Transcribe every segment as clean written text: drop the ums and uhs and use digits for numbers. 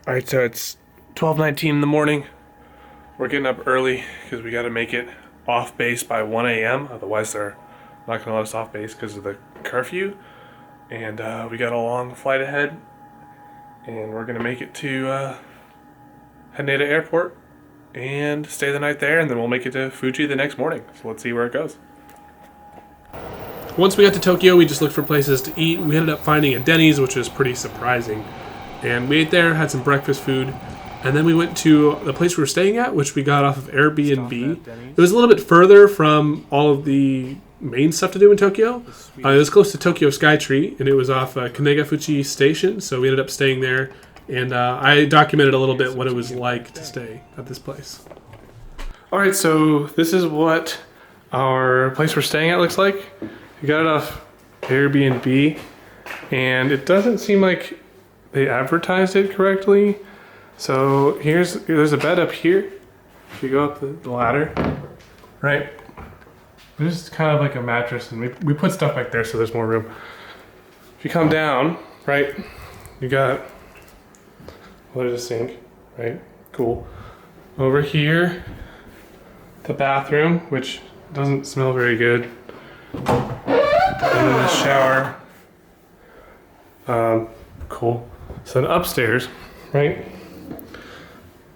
Alright, so it's 12:19 in the morning. We're getting up early because we got to make it off base by 1 a.m. Otherwise, they're not going to let us off base because of the curfew. And we got a long flight ahead. And we're going to make it to Haneda Airport and stay the night there. And then we'll make it to Fuji the next morning. So let's see where it goes. Once we got to Tokyo, we just looked for places to eat. We ended up finding a Denny's, which was pretty surprising. And we ate there, had some breakfast food, and then we went to the place we were staying at, which we got off of Airbnb. It was a little bit further from all of the main stuff to do in Tokyo. It was close to Tokyo Skytree, and it was off Kanegafuchi Station, so we ended up staying there. And I documented a little bit what it was like to stay at this place. Alright, so this is what our place we're staying at looks like. We got it off Airbnb, and it doesn't seem like they advertised it correctly. So there's a bed up here. If you go up the ladder, right? There's kind of like a mattress, and we put stuff back there so there's more room. If you come down, right, you got, what is a sink, right? Cool. Over here, the bathroom, which doesn't smell very good. And then the shower. Cool. So then upstairs, right?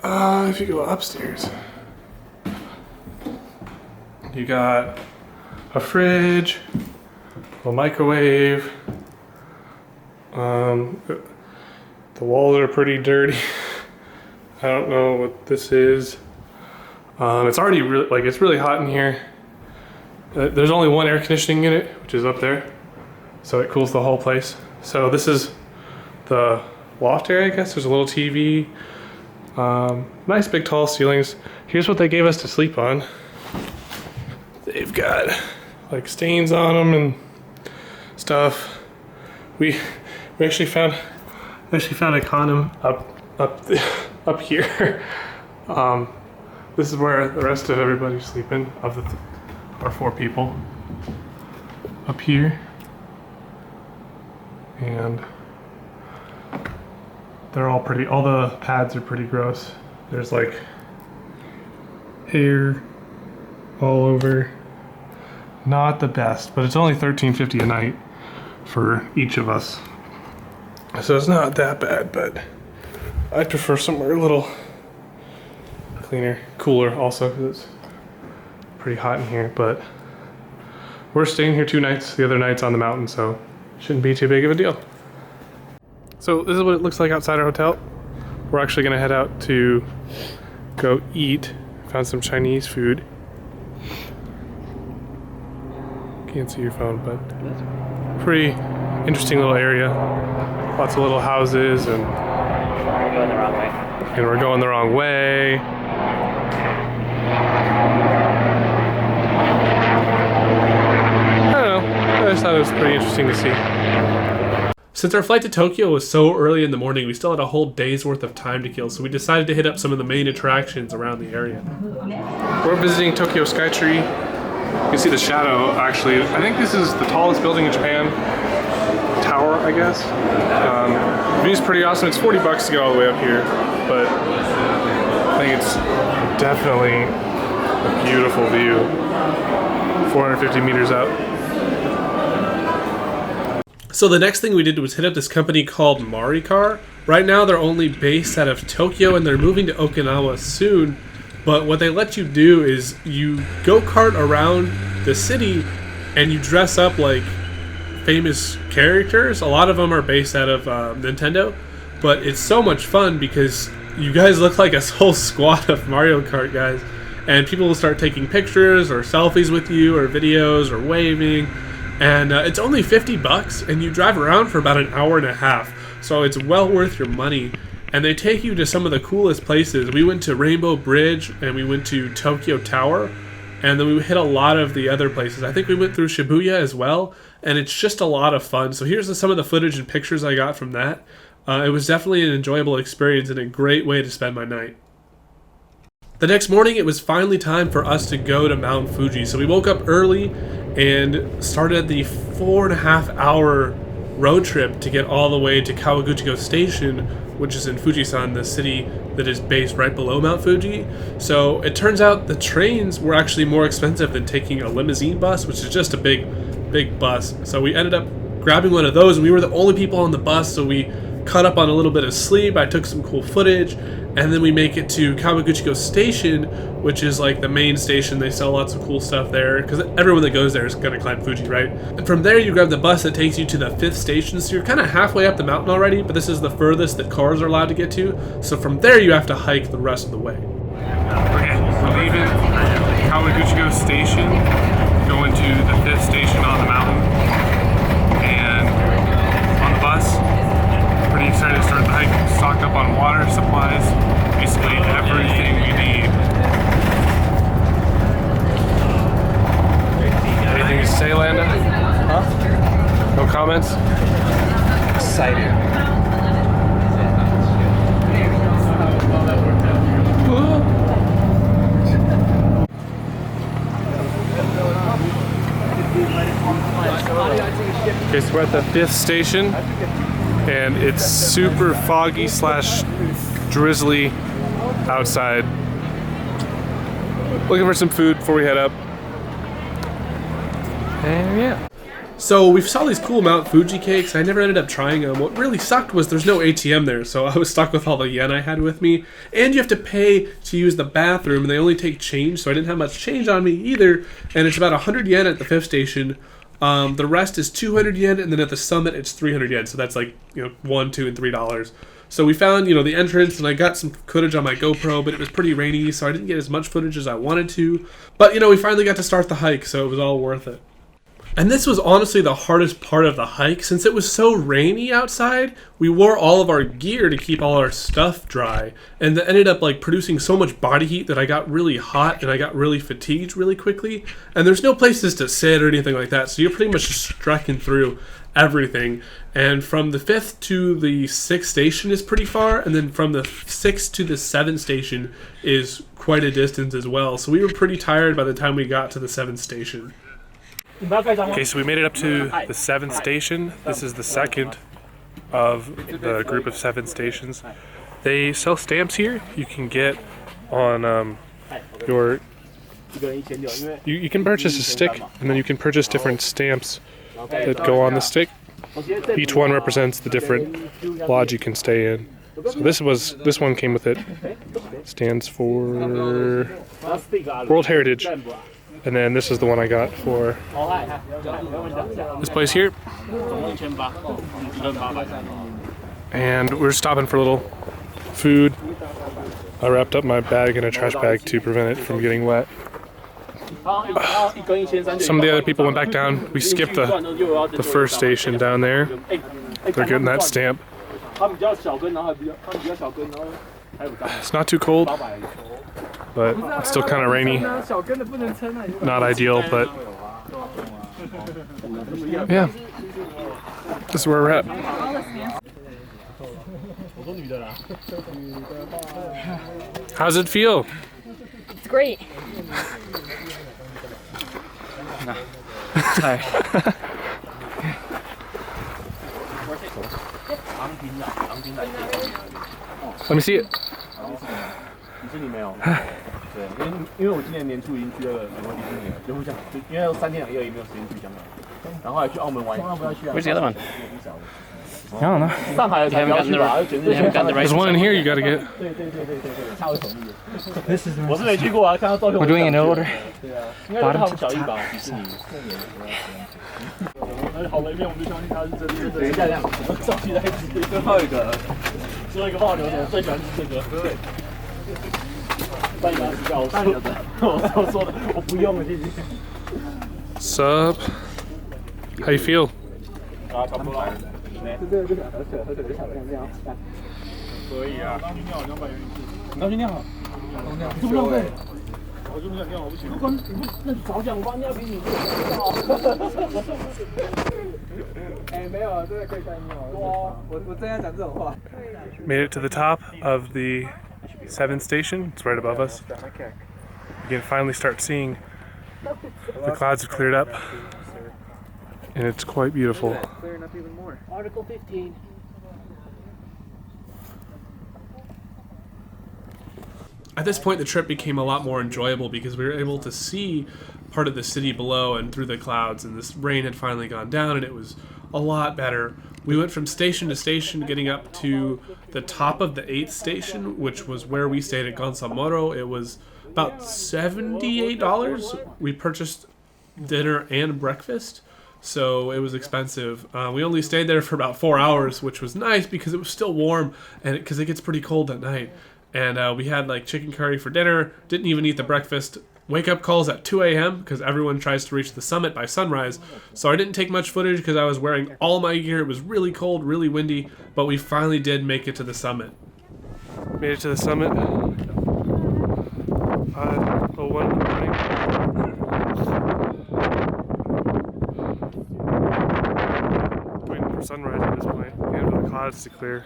If you go upstairs, you got a fridge, a microwave. The walls are pretty dirty. I don't know what this is. It's already it's really hot in here. There's only one air conditioning unit, which is up there, so it cools the whole place. So this is the loft area, I guess. There's a little TV. Nice big tall ceilings. Here's what they gave us to sleep on. They've got like stains on them and stuff. We actually found a condom up here. This is where the rest of everybody's sleeping, of our 4 people. Up here. And they're all pretty, all the pads are pretty gross. There's like hair all over. Not the best, but it's only $13.50 a night for each of us. So it's not that bad, but I'd prefer somewhere a little cleaner, cooler also, because it's pretty hot in here. But we're staying here 2 nights. The other night's on the mountain, so shouldn't be too big of a deal. So this is what it looks like outside our hotel. We're actually gonna head out to go eat. Found some Chinese food. Can't see your phone, but pretty interesting little area. Lots of little houses, and We're going the wrong way. And we're going the wrong way. I don't know. I just thought it was pretty interesting to see. Since our flight to Tokyo was so early in the morning, we still had a whole day's worth of time to kill, so we decided to hit up some of the main attractions around the area. We're visiting Tokyo Skytree. You can see the shadow, actually. I think this is the tallest building in Japan. Tower, I guess. The view's pretty awesome. It's $40 to get all the way up here, but I think it's definitely a beautiful view. 450 meters up. So the next thing we did was hit up this company called Maricar. Right now they're only based out of Tokyo, and they're moving to Okinawa soon. But what they let you do is you go-kart around the city and you dress up like famous characters. A lot of them are based out of Nintendo, but it's so much fun because you guys look like a whole squad of Mario Kart guys, and people will start taking pictures or selfies with you or videos or waving. And it's only $50, and you drive around for about an hour and a half, so it's well worth your money. And they take you to some of the coolest places. We went to Rainbow Bridge, and we went to Tokyo Tower, and then we hit a lot of the other places. I think we went through Shibuya as well, and it's just a lot of fun. So here's some of the footage and pictures I got from that. It was definitely an enjoyable experience and a great way to spend my night. The next morning, it was finally time for us to go to Mount Fuji. So we woke up early and started the 4.5-hour road trip to get all the way to Kawaguchiko Station, which is in Fujisan, the city that is based right below Mount Fuji. So it turns out the trains were actually more expensive than taking a limousine bus, which is just a big bus. So we ended up grabbing one of those, and we were the only people on the bus, so we caught up on a little bit of sleep. I took some cool footage, and then we make it to Kawaguchiko Station, which is like the main station. They sell lots of cool stuff there because everyone that goes there is going to climb Fuji, right? And from there you grab the bus that takes you to the 5th station, so you're kind of halfway up the mountain already, but this is the furthest that cars are allowed to get to. So from there you have to hike the rest of the way. Okay, we're leaving Kawaguchiko Station, going to the 5th station on the mountain, and on the bus. Pretty excited to start the hike. Stocked up on water, supplies, basically everything we need. Anything to say, Landa? Huh? No comments? Excited. Okay, so we're at the 5th station, and it's super foggy / drizzly outside. Looking for some food before we head up. And yeah. So we saw these cool Mount Fuji cakes. I never ended up trying them. What really sucked was there's no ATM there, so I was stuck with all the yen I had with me. And you have to pay to use the bathroom, and they only take change, so I didn't have much change on me either. And it's about 100 yen at the 5th station. The rest is 200 yen, and then at the summit it's 300 yen. So that's like, $1, $2, and $3. So we found, the entrance, and I got some footage on my GoPro, but it was pretty rainy, so I didn't get as much footage as I wanted to. But, we finally got to start the hike, so it was all worth it. And this was honestly the hardest part of the hike. Since it was so rainy outside, we wore all of our gear to keep all our stuff dry. And that ended up producing so much body heat that I got really hot and I got really fatigued really quickly. And there's no places to sit or anything like that, so you're pretty much just trekking through everything. And from the 5th to the 6th station is pretty far, and then from the 6th to the 7th station is quite a distance as well. So we were pretty tired by the time we got to the 7th station. Okay, so we made it up to the 7th station. This is the second of the group of 7 stations. They sell stamps here. You can get on your... You can purchase a stick, and then you can purchase different stamps that go on the stick. Each one represents the different lodge you can stay in. So this one came with it. Stands for World Heritage. And then this is the one I got for this place here. And we're stopping for a little food. I wrapped up my bag in a trash bag to prevent it from getting wet. Some of the other people went back down. We skipped the first station down there. They're getting that stamp. It's not too cold, but it's still kind of rainy. Not ideal, but yeah, this is where we're at. How's it feel? It's great. Tired. Let me see it. 迪士尼没有，对，因为我今年年初已经去了美国迪士尼了，就不想，因为3天2夜也没有时间去香港，然后还去澳门玩。Where's the other one? I don't know. 上海的才不要去吧，全世界 There's one in here you gotta get. 对，差不多同意。我是没去过啊，看到照片。We're doing it in order. 对啊，应该是他们小一吧，迪士尼。好了，一遍我们就相信他是真的。等一下，这样，上期再吃最后一个泡牛头，最喜欢吃这个。对。半牙吃掉，我说的，我不用了，谢谢。Sup? How you feel? 啊，差不多了。这个喝水就想这样。可以啊。你刚去尿好。这么浪费。我就不想尿，我不行。那早讲，我帮尿给你。哎，没有，这个可以干尿。哇，我真要讲这种话。Made it to the top of the 7th station. It's right above us. You can finally start seeing the clouds have cleared up. and it's quite beautiful. Clearing up even more. Article 15. At this point, the trip became a lot more enjoyable because we were able to see part of the city below and through the clouds, and this rain had finally gone down, and it was a lot better. We went from station to station, getting up to the top of the 8th station, which was where we stayed at Gonsamoro. It was about $78. We purchased dinner and breakfast, so it was expensive. We only stayed there for about 4 hours, which was nice because it was still warm, and because it gets pretty cold at night. And we had like chicken curry for dinner, didn't even eat the breakfast. Wake up calls at 2 a.m. because everyone tries to reach the summit by sunrise. So I didn't take much footage because I was wearing all my gear. It was really cold, really windy, but we finally did make it to the summit. Made it to the summit. 5:01 in the morning. Waiting for sunrise at this point. Waiting for the clouds to clear.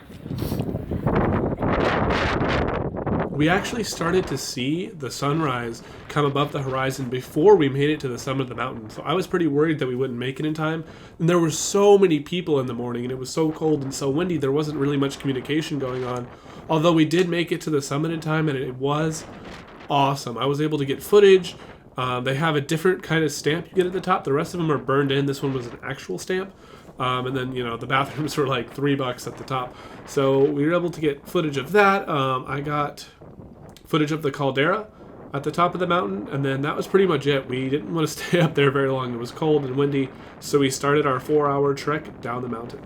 We actually started to see the sunrise come above the horizon before we made it to the summit of the mountain. So I was pretty worried that we wouldn't make it in time. And there were so many people in the morning, and it was so cold and so windy, there wasn't really much communication going on. Although we did make it to the summit in time, and it was awesome. I was able to get footage. They have a different kind of stamp you get at the top. The rest of them are burned in. This one was an actual stamp. And then, you know, the bathrooms were like $3 at the top. So we were able to get footage of that. I got footage of the caldera at the top of the mountain, and then that was pretty much it. We didn't want to stay up there very long. It was cold and windy, so we started our 4-hour trek down the mountain.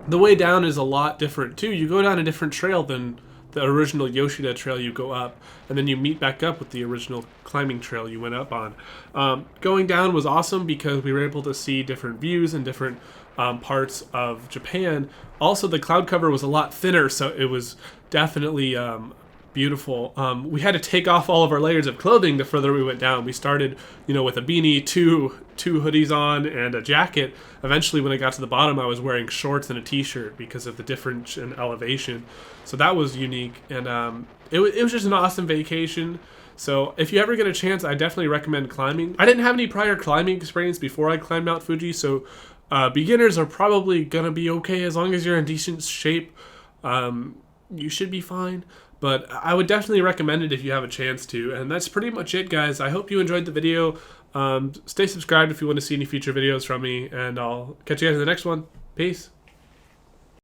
The way down is a lot different too. You go down a different trail than the original Yoshida trail you go up, and then you meet back up with the original climbing trail you went up on. Going down was awesome because we were able to see different views and different parts of Japan. Also, the cloud cover was a lot thinner, so it was definitely beautiful. We had to take off all of our layers of clothing the further we went down. We started, with a beanie, two hoodies on, and a jacket. Eventually, when I got to the bottom, I was wearing shorts and a t-shirt because of the difference in elevation. So that was unique, and it was just an awesome vacation. So if you ever get a chance, I definitely recommend climbing. I didn't have any prior climbing experience before I climbed Mount Fuji, so beginners are probably gonna be okay as long as you're in decent shape. You should be fine. But I would definitely recommend it if you have a chance to. And that's pretty much it, guys. I hope you enjoyed the video. Stay subscribed if you want to see any future videos from me. And I'll catch you guys in the next one. Peace.